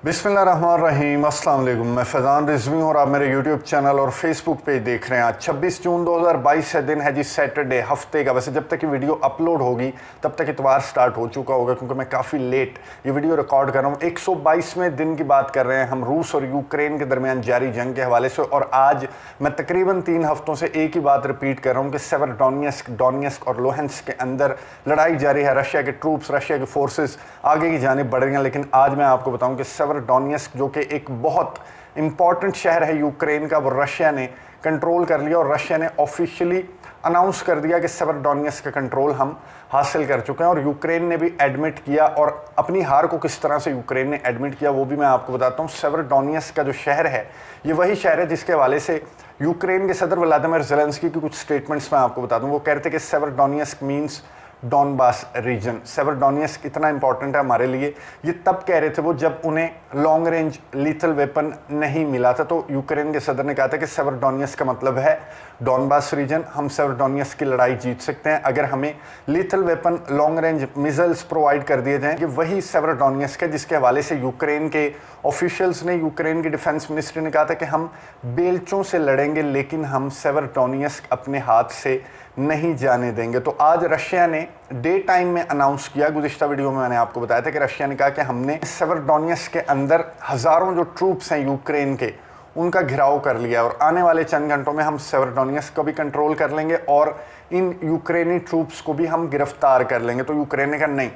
बिस्मिल्लाहिर्रहमानिर्रहीम, अस्सलाम वालेकुम। मैं फैज़ान रिजवी हूँ और आप मेरे यूट्यूब चैनल और फेसबुक पेज देख रहे हैं। आज 26 जून 2022 है, दिन है जी सैटरडे, हफ्ते का। वैसे जब तक ये वीडियो अपलोड होगी तब तक इतवार स्टार्ट हो चुका होगा, क्योंकि मैं काफ़ी लेट ये वीडियो रिकॉर्ड कर रहा हूँ। 122वें दिन की बात कर रहे हैं हम रूस और यूक्रेन के दरमियान जारी जंग के हवाले से। और आज मैं तकरीबन 3 हफ्तों से एक ही बात रिपीट कर रहा हूँ कि सेवरडोनेस्क, डोनेस्क और लुहांस्क के अंदर लड़ाई जारी है। रशिया के ट्रूप्स, रशिया के फोर्सेस आगे की जानिब बढ़ रही हैं। लेकिन आज मैं आपको बताऊँ कि सेवरडोनेस्क, जो कि एक बहुत इंपॉर्टेंट शहर है यूक्रेन का, वो रशिया ने कंट्रोल कर लिया। और रशिया ने ऑफिशियली अनाउंस कर दिया कि सेवरडोनेस्क का कंट्रोल हम हासिल कर चुके हैं। और यूक्रेन ने भी एडमिट किया, और अपनी हार को किस तरह से यूक्रेन ने एडमिट किया वो भी मैं आपको बताता हूँ। सेवरडोनेस्क का जो शहर है, ये वही शहर है जिसके हवाले से यूक्रेन के सदर व्लादिमीर ज़ेलेंस्की की कुछ स्टेटमेंट्स मैं आपको बता दूँ। वो कहते हैं कि सेवरडोनेस्क मीन्स डॉनबास रीजन। सेवरडोनेस्क इतना इंपॉर्टेंट है हमारे लिए, ये तब कह रहे थे वो जब उन्हें लॉन्ग रेंज लीथल वेपन नहीं मिला था। तो यूक्रेन के सदर ने कहा था कि सेवरडोनेस्क का मतलब है डॉनबास रीजन। हम सेवरडोनेस्क की लड़ाई जीत सकते हैं अगर हमें lethal weapon, long range missiles provide कर दिए जाएं। ये वही सेवरडोनेस्क है जिसके हवाले से यूक्रेन के ऑफिशियल्स ने, यूक्रेन की डिफेंस मिनिस्ट्री ने कहा था कि हम बेल्चों से लड़ेंगे लेकिन हम सेवरडोनेस्क अपने हाथ से नहीं जाने देंगे। तो आज रशिया ने डे टाइम में अनाउंस किया, गुज़िश्ता वीडियो में मैंने आपको बताया था कि रशिया ने कहा कि हमने सेवरडोनेस्क के अंदर हज़ारों जो ट्रूप्स हैं यूक्रेन के, उनका घिराव कर लिया और आने वाले चंद घंटों में हम सेवरडोनेस्क को भी कंट्रोल कर लेंगे और इन यूक्रेनी ट्रूप्स को भी हम गिरफ्तार कर लेंगे। तो यूक्रेन ने कहा नहीं,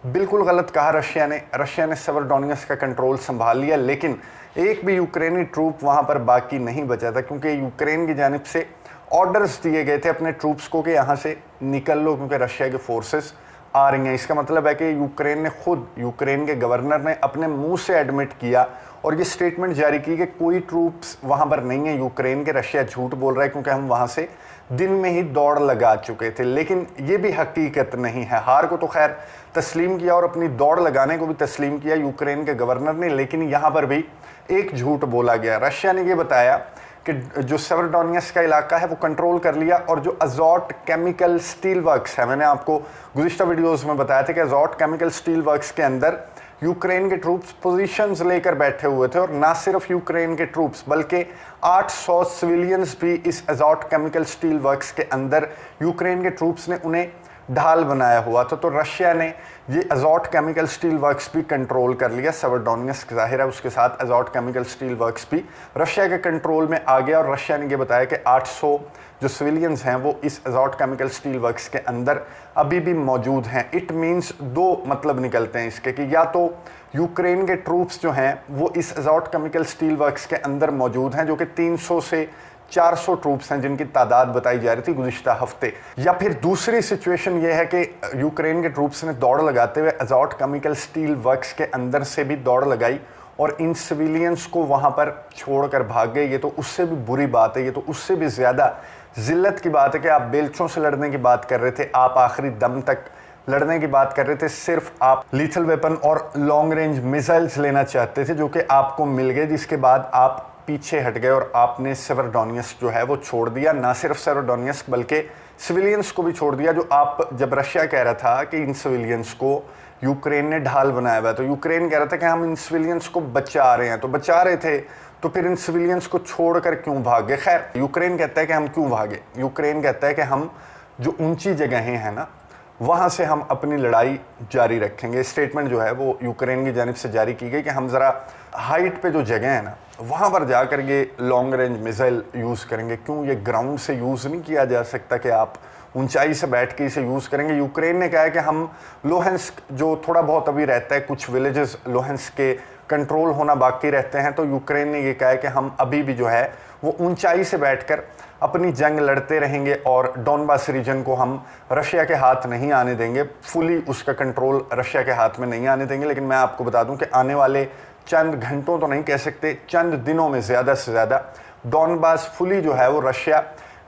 बिल्कुल गलत कहा रशिया ने सेवरडोनेस्क का कंट्रोल संभाल लिया, लेकिन एक भी यूक्रेनी ट्रूप वहाँ पर बाकी नहीं बचा था, क्योंकि यूक्रेन की जानिब से ऑर्डर्स दिए गए थे अपने ट्रूप्स को कि यहाँ से निकल लो, क्योंकि रशिया के फोर्सेस आ रही हैं। इसका मतलब है कि यूक्रेन ने खुद, यूक्रेन के गवर्नर ने अपने मुंह से एडमिट किया और ये स्टेटमेंट जारी की कि कोई ट्रूप्स वहाँ पर नहीं है यूक्रेन के। रशिया झूठ बोल रहा है क्योंकि हम वहाँ से दिन में ही दौड़ लगा चुके थे। लेकिन ये भी हकीकत नहीं है। हार को तो खैर तस्लीम किया और अपनी दौड़ लगाने को भी तस्लीम किया यूक्रेन के गवर्नर ने, लेकिन यहाँ पर भी एक झूठ बोला गया। रशिया ने ये बताया कि जो सेवरडोनेस्क का इलाका है वो कंट्रोल कर लिया, और जो अजॉट केमिकल स्टील वर्क्स है, मैंने आपको गुज़िश्ता वीडियोस में बताया था कि अजॉट केमिकल स्टील वर्क्स के अंदर यूक्रेन के ट्रूप्स पोजीशंस लेकर बैठे हुए थे। और ना सिर्फ यूक्रेन के ट्रूप्स बल्कि 800 सिविलियंस भी इस अजॉट केमिकल स्टील वर्क्स के अंदर, यूक्रेन के ट्रूप्स ने उन्हें ढाल बनाया हुआ था। तो रशिया ने ये अजॉट केमिकल स्टील वर्क्स भी कंट्रोल कर लिया। सेवरडोनेस्क जाहिर है उसके साथ अजॉट केमिकल स्टील वर्क्स भी रशिया के कंट्रोल में आ गया। और रशिया ने ये बताया कि 800 जो सिविलियंस हैं वो इस अजॉट केमिकल स्टील वर्क्स के अंदर अभी भी मौजूद हैं। इट मीन्स दो मतलब निकलते हैं इसके कि या तो यूक्रेन के ट्रूप्स जो हैं वो इस अजॉट केमिकल स्टील वर्क्स के अंदर मौजूद हैं, जो कि 300 से 400 ट्रूप्स हैं जिनकी तादाद बताई जा रही थी गुज़िश्ता हफ्ते, या फिर दूसरी सिचुएशन ये है कि यूक्रेन के ट्रूप्स ने दौड़ लगाते हुए अजॉट केमिकल स्टील वर्क्स के अंदर से भी दौड़ लगाई और इन सिविलियंस को वहाँ पर छोड़कर भाग गए। ये तो उससे भी बुरी बात है, ये तो उससे भी ज़्यादा ज़िल्लत की बात है कि आप बेल्चों से लड़ने की बात कर रहे थे, आप आखिरी दम तक लड़ने की बात कर रहे थे, सिर्फ आप लीथल वेपन और लॉन्ग रेंज मिसाइल्स लेना चाहते थे जो कि आपको मिल गए, जिसके बाद आप पीछे हट गए और आपने सेवरडोनेस्क जो है वो छोड़ दिया। ना सिर्फ सेवरडोनेस्क बल्कि सिविलियंस को भी छोड़ दिया। जो आप, जब रशिया कह रहा था कि इन सिविलियंस को यूक्रेन ने ढाल बनाया हुआ है, तो यूक्रेन कह रहा था कि हम इन सिविलियंस को बचा रहे हैं। तो बचा रहे थे तो फिर इन सिविलियंस को छोड़कर क्यों भागे? खैर, यूक्रेन कहता है कि हम क्यों भागे, यूक्रेन कहता है कि हम जो ऊंची जगहें हैं ना, वहाँ से हम अपनी लड़ाई जारी रखेंगे। स्टेटमेंट जो है वो यूक्रेन की जानिब से जारी की गई कि हम ज़रा हाइट पे जो जगह है ना, वहाँ पर जा कर के लॉन्ग रेंज मिसाइल यूज़ करेंगे। क्यों ये ग्राउंड से यूज़ नहीं किया जा सकता कि आप ऊंचाई से बैठ के इसे यूज़ करेंगे? यूक्रेन ने कहा है कि हम लुहांस्क, जो थोड़ा बहुत अभी रहता है, कुछ विलेजेस लुहांस्क के कंट्रोल होना बाकी रहते हैं, तो यूक्रेन ने ये कहा है कि हम अभी भी जो है वो ऊंचाई से बैठकर अपनी जंग लड़ते रहेंगे और डॉनबास रीजन को हम रशिया के हाथ नहीं आने देंगे, फुली उसका कंट्रोल रशिया के हाथ में नहीं आने देंगे। लेकिन मैं आपको बता दूं कि आने वाले चंद घंटों तो नहीं कह सकते, चंद दिनों में ज़्यादा से ज़्यादा डॉनबास फुली जो है वो रशिया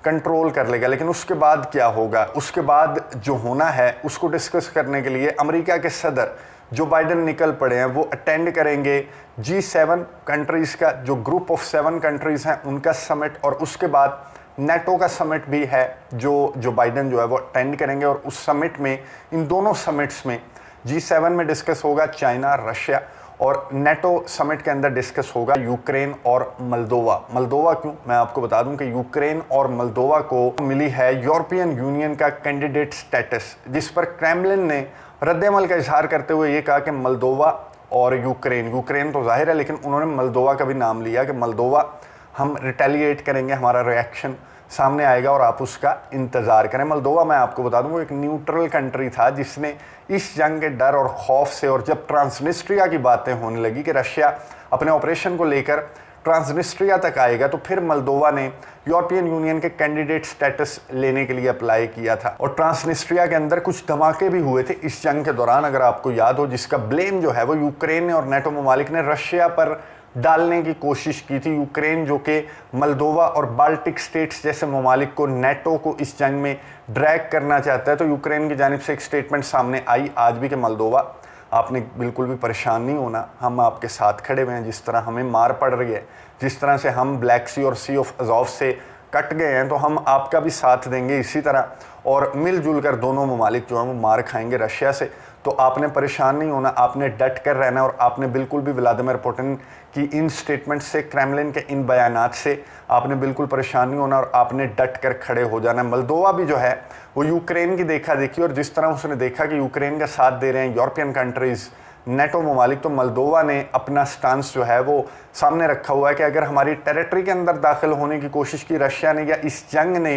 कंट्रोल कर लेगा। लेकिन उसके बाद क्या होगा, उसके बाद जो होना है उसको डिस्कस करने के लिए अमेरिका के सदर जो बाइडन निकल पड़े हैं, वो अटेंड करेंगे G7 कंट्रीज़ का, जो ग्रुप ऑफ 7 कंट्रीज़ हैं उनका समिट, और उसके बाद नेटो का समिट भी है जो बाइडन जो है वो अटेंड करेंगे। और उस समिट में, इन दोनों समिट्स में G7 में डिस्कस होगा चाइना, रशिया और नेटो समिट के अंदर डिस्कस होगा यूक्रेन और मल्दोवा। मल्दोवा क्यों, मैं आपको बता दूं कि यूक्रेन और मल्दोवा को मिली है यूरोपियन यूनियन का कैंडिडेट स्टेटस, जिस पर क्रेमलिन ने रद्द-ए-अमल का इजहार करते हुए ये कहा कि मल्दोवा और यूक्रेन तो जाहिर है, लेकिन उन्होंने मल्दोवा का भी नाम लिया कि मल्दोवा हम रिटेलिएट करेंगे, हमारा रिएक्शन सामने आएगा और आप उसका इंतज़ार करें। मल्दोवा, मैं आपको बता दूं, वो एक न्यूट्रल कंट्री था जिसने इस जंग के डर और खौफ से, और जब ट्रांसनिस्ट्रिया की बातें होने लगी कि रशिया अपने ऑपरेशन को लेकर ट्रांसनिस्ट्रिया तक आएगा, तो फिर मल्दोवा ने यूरोपियन यूनियन के कैंडिडेट स्टेटस लेने के लिए अप्लाई किया था। और ट्रांसनिस्ट्रिया के अंदर कुछ धमाके भी हुए थे इस जंग के दौरान, अगर आपको याद हो, जिसका ब्लेम जो है वो यूक्रेन ने और नेटो ममालिक ने रशिया पर डालने की कोशिश की थी। यूक्रेन जो कि मल्दोवा और बाल्टिक स्टेट्स जैसे ममालिक को, नेटो को इस जंग में ड्रैग करना चाहता है, तो यूक्रेन की जानिब से एक स्टेटमेंट सामने आई आज भी कि मल्दोवा, आपने बिल्कुल भी परेशान नहीं होना, हम आपके साथ खड़े हुए हैं। जिस तरह हमें मार पड़ रही है, जिस तरह से हम ब्लैक सी और सी ऑफ अज़ोव से कट गए हैं, तो हम आपका भी साथ देंगे इसी तरह, और मिलजुल कर दोनों ममालिक जो हैं वो मार खाएंगे रशिया से। तो आपने परेशान नहीं होना, आपने डट कर रहना, और आपने बिल्कुल भी व्लादिमीर पुतिन की इन स्टेटमेंट से, क्रेमलिन के इन बयानात से आपने बिल्कुल परेशान नहीं होना, और आपने डट कर खड़े हो जाना। मल्दोवा भी जो है वो यूक्रेन की देखा देखी, और जिस तरह उसने देखा कि यूक्रेन का साथ दे रहे हैं यूरोपियन कंट्रीज़, नेटो ममालिक, तो मल्दोवा ने अपना स्टांस जो है वो सामने रखा हुआ है कि अगर हमारी टेरिटरी के अंदर दाखिल होने की कोशिश की रशिया ने, या इस जंग ने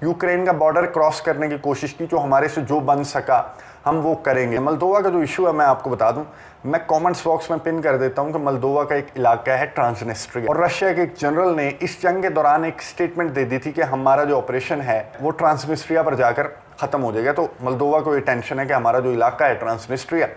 यूक्रेन का बॉर्डर क्रॉस करने की कोशिश की, जो हमारे से जो बन सका हम वो करेंगे। मल्दोवा का जो इशू है, मैं आपको बता दूं, मैं कमेंट्स बॉक्स में पिन कर देता हूं कि मल्दोवा का एक इलाका है ट्रांसनिस्ट्रिया, और रशिया के एक जनरल ने इस जंग के दौरान एक स्टेटमेंट दे दी थी कि हमारा जो ऑपरेशन है वो ट्रांसनिस्ट्रिया पर जाकर ख़त्म हो जाएगा। तो मल्दोवा को ये टेंशन है कि हमारा जो इलाका है ट्रांसनिस्ट्रिया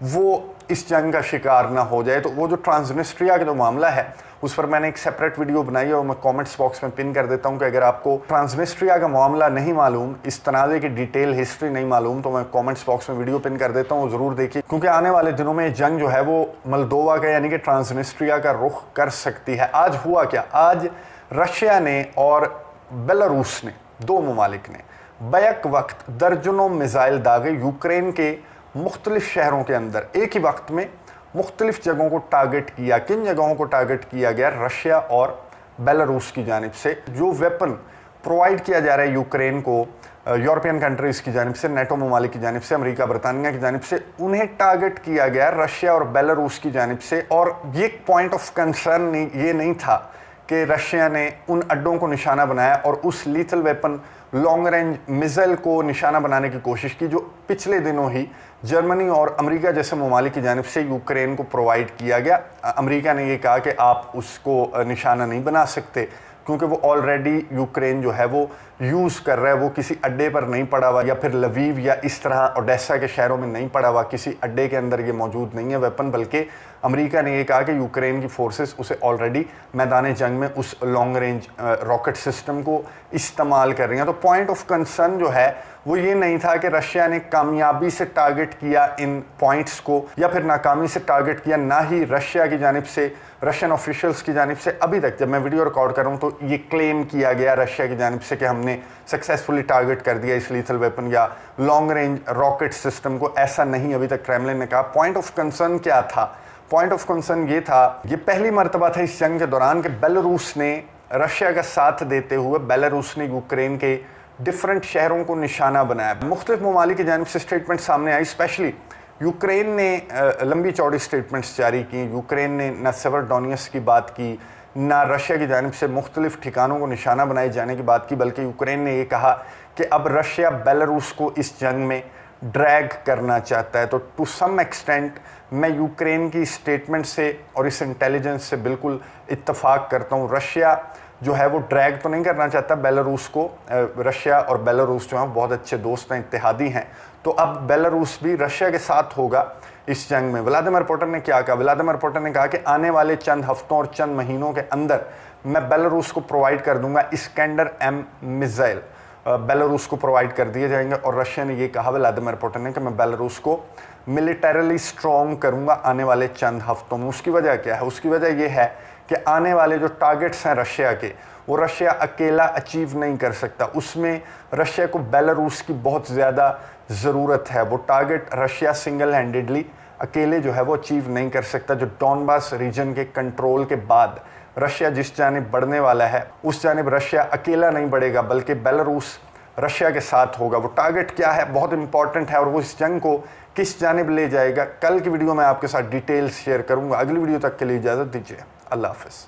वो इस जंग का शिकार ना हो जाए। तो वो जो ट्रांसनिस्ट्रिया का जो मामला है उस पर मैंने एक सेपरेट वीडियो बनाई है, और मैं कमेंट्स बॉक्स में पिन कर देता हूं कि अगर आपको ट्रांसनिस्ट्रिया का मामला नहीं मालूम, इस तनाज़े की डिटेल हिस्ट्री नहीं मालूम, तो मैं कमेंट्स बॉक्स में वीडियो पिन कर देता हूं, ज़रूर देखिए, क्योंकि आने वाले दिनों में जंग जो है वो मल्दोवा का यानी कि ट्रांसनिस्ट्रिया का रुख कर सकती है। आज हुआ क्या, आज रशिया ने और बेलारूस ने, दो ममालिक ने बैक वक्त दर्जनों मिसाइल दागे यूक्रेन के मुख्तलिफ शहरों के अंदर, एक ही वक्त में मुख्तलिफ जगहों को टारगेट किया। किन जगहों को टारगेट किया गया? रशिया और बेलारूस की जानिब से जो वेपन प्रोवाइड किया जा रहा है यूक्रेन को यूरोपियन कंट्रीज़ की जानिब से, नेटो ममालिक की जानिब से, अमेरिका बरतानिया की जानिब से, उन्हें टारगेट किया गया रशिया और बेलारूस की जानिब से। और ये पॉइंट ऑफ कंसर्न ये नहीं था कि रशिया ने उन अड्डों को निशाना बनाया और उस lethal weapon long range missile को निशाना बनाने की कोशिश की, जो पिछले दिनों ही जर्मनी और अमेरिका जैसे ममालिक की जानिब से यूक्रेन को प्रोवाइड किया गया। अमेरिका ने ये कहा कि आप उसको निशाना नहीं बना सकते, क्योंकि वो ऑलरेडी यूक्रेन जो है वो यूज़ कर रहा है, वो किसी अड्डे पर नहीं पड़ा हुआ, या फिर लवीव या इस तरह ओडेसा के शहरों में नहीं पड़ा हुआ, किसी अड्डे के अंदर ये मौजूद नहीं है वेपन, बल्कि अमेरिका ने ये कहा कि यूक्रेन की फोर्सेस उसे ऑलरेडी मैदान जंग में उस लॉन्ग रेंज रॉकेट सिस्टम को इस्तेमाल कर रही हैं। तो पॉइंट ऑफ कंसर्न जो है वो ये नहीं था कि रशिया ने कामयाबी से टारगेट किया इन पॉइंट्स को या फिर नाकामी से टारगेट किया, ना ही रशिया की जानिब से, रशियन ऑफिशियल्स की जानिब से अभी तक जब मैं वीडियो रिकॉर्ड कर रहा हूँ तो ये क्लेम किया गया रशिया की जानिब से कि हमने सक्सेसफुली टारगेट कर दिया इस लीथल वेपन या लॉन्ग रेंज रॉकेट सिस्टम को। ऐसा नहीं अभी तक क्रेमलिन ने कहा। पॉइंट ऑफ कंसर्न क्या था? पॉइंट ऑफ कंसर्न ये था, ये पहली मरतबा था इस जंग के दौरान कि बेलारूस ने रशिया का साथ देते हुए बेलारूस ने यूक्रेन के डिफरेंट शहरों को निशाना बनाया। मुख्तलिफ ममालिक की जानिब से स्टेटमेंट सामने आई, स्पेशली यूक्रेन ने लंबी चौड़ी स्टेटमेंट्स जारी की। यूक्रेन ने न सेवरडोनियस की बात की, ना रशिया की जानिब से मुख्तलिफ ठिकानों को निशाना बनाए जाने की बात की, बल्कि यूक्रेन ने ये कहा कि अब रशिया बेलारूस को इस जंग में ड्रैग करना चाहता है। तो टू सम एक्सटेंट मैं यूक्रेन की स्टेटमेंट से और इस इंटेलिजेंस से बिल्कुल इत्तफाक करता हूँ। रशिया जो है वो ड्रैग तो नहीं करना चाहता बेलारूस को। रशिया और बेलारूस जो हैं बहुत अच्छे दोस्त हैं, इत्तेहादी हैं। तो अब बेलारूस भी रशिया के साथ होगा इस जंग में। व्लादिमीर पुतिन ने क्या कहा? व्लादिमीर पुतिन ने कहा कि आने वाले चंद हफ्तों और चंद महीनों के अंदर मैं बेलारूस को प्रोवाइड कर दूंगा इस्कैंडर M मिसाइल, बेलारूस को प्रोवाइड कर दिए जाएंगे। और रशिया ने ये कहा व्लादिमीर पुतिन ने कि मैं बेलारूस को मिलिटरली स्ट्रॉन्ग करूंगा आने वाले चंद हफ्तों में। उसकी वजह क्या है? उसकी वजह यह है कि आने वाले जो टारगेट्स हैं रशिया के, वो रशिया अकेला अचीव नहीं कर सकता। उसमें रशिया को बेलारूस की बहुत ज़्यादा ज़रूरत है। वो टारगेट रशिया सिंगल हैंडेडली अकेले जो है वो अचीव नहीं कर सकता। जो डॉनबास रीजन के कंट्रोल के बाद रशिया जिस जानिब बढ़ने वाला है उस जानिब रशिया अकेला नहीं बढ़ेगा, बल्कि बेलारूस रशिया के साथ होगा। वो टारगेट क्या है बहुत इंपॉर्टेंट है और वो इस जंग को किस जानिब ले जाएगा, कल की वीडियो में आपके साथ डिटेल्स शेयर करूंगा। अगली वीडियो तक के लिए इजाज़त दीजिए। अल्लाह हाफ़िज़।